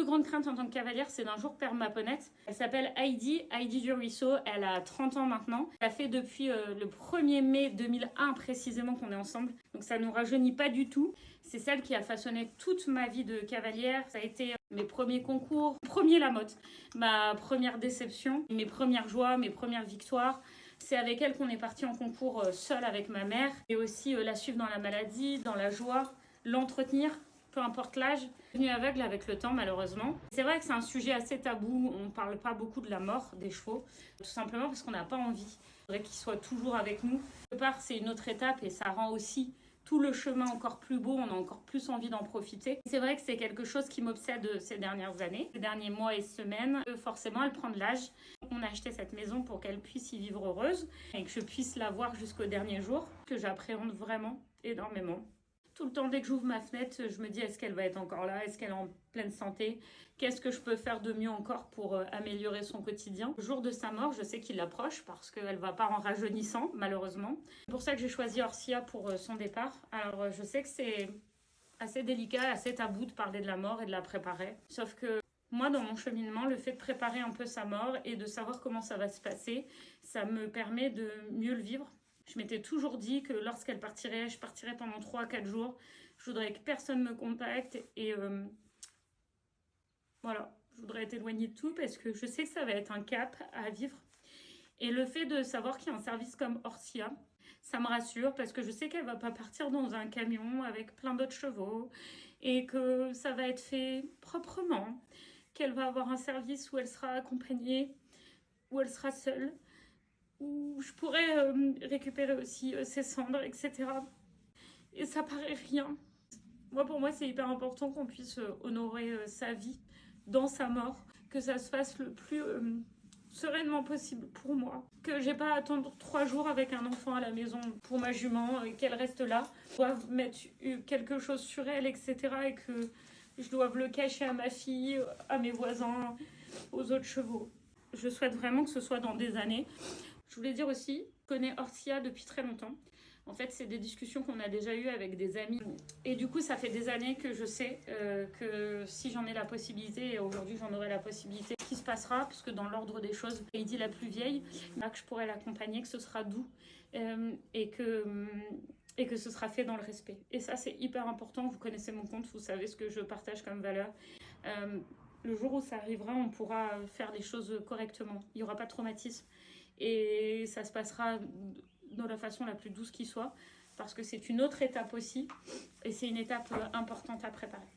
grande crainte en tant que cavalière, c'est d'un jour perdre ma ponette. Elle s'appelle Heidi, Heidi du Ruisseau. Elle a 30 ans maintenant. Ça fait depuis le 1er mai 2001 précisément qu'on est ensemble. Donc ça ne nous rajeunit pas du tout. C'est celle qui a façonné toute ma vie de cavalière. Ça a été mes premiers concours, premier la motte, ma première déception, mes premières joies, mes premières victoires. C'est avec elle qu'on est parti en concours seule avec ma mère. Et aussi la suivre dans la maladie, dans la joie, l'entretenir. Peu importe l'âge, je suis devenue aveugle avec le temps malheureusement. C'est vrai que c'est un sujet assez tabou, on ne parle pas beaucoup de la mort des chevaux, tout simplement parce qu'on n'a pas envie. Il faudrait qu'ils soient toujours avec nous. Quelque part, c'est une autre étape et ça rend aussi tout le chemin encore plus beau, on a encore plus envie d'en profiter. C'est vrai que c'est quelque chose qui m'obsède ces dernières années, ces derniers mois et semaines. Forcément, elle prend de l'âge. On a acheté cette maison pour qu'elle puisse y vivre heureuse et que je puisse la voir jusqu'au dernier jour, que j'appréhende vraiment énormément. Tout le temps, dès que j'ouvre ma fenêtre, je me dis est-ce qu'elle va être encore là? Est-ce qu'elle est en pleine santé? Qu'est-ce que je peux faire de mieux encore pour améliorer son quotidien? Le jour de sa mort, je sais qu'il approche parce qu'elle ne va pas en rajeunissant, malheureusement. C'est pour ça que j'ai choisi Orsia pour son départ. Alors, je sais que c'est assez délicat, assez tabou de parler de la mort et de la préparer. Sauf que moi, dans mon cheminement, le fait de préparer un peu sa mort et de savoir comment ça va se passer, ça me permet de mieux le vivre. Je m'étais toujours dit que lorsqu'elle partirait, je partirais pendant 3 à 4 jours. Je voudrais que personne me contacte et voilà, je voudrais être éloignée de tout parce que je sais que ça va être un cap à vivre. Et le fait de savoir qu'il y a un service comme Orsia, ça me rassure parce que je sais qu'elle ne va pas partir dans un camion avec plein d'autres chevaux et que ça va être fait proprement, qu'elle va avoir un service où elle sera accompagnée, où elle sera seule, où je pourrais récupérer aussi ses cendres, etc. Et ça paraît rien. Pour moi, c'est hyper important qu'on puisse honorer sa vie dans sa mort, que ça se fasse le plus sereinement possible pour moi, que j'ai pas à attendre 3 jours avec un enfant à la maison pour ma jument, qu'elle reste là, je dois mettre quelque chose sur elle, etc. et que je dois le cacher à ma fille, à mes voisins, aux autres chevaux. Je souhaite vraiment que ce soit dans des années. Je voulais dire aussi, je connais Orsia depuis très longtemps. En fait, c'est des discussions qu'on a déjà eues avec des amis. Et du coup, ça fait des années que je sais que si j'en ai la possibilité, et aujourd'hui j'en aurai la possibilité, ce qui se passera, puisque dans l'ordre des choses, Heidi la plus vieille, là que je pourrai l'accompagner, que ce sera doux et que ce sera fait dans le respect. Et ça, c'est hyper important. Vous connaissez mon compte, vous savez ce que je partage comme valeur. Le jour où ça arrivera, on pourra faire les choses correctement. Il n'y aura pas de traumatisme. Et ça se passera de la façon la plus douce qui soit, parce que c'est une autre étape aussi, et c'est une étape importante à préparer.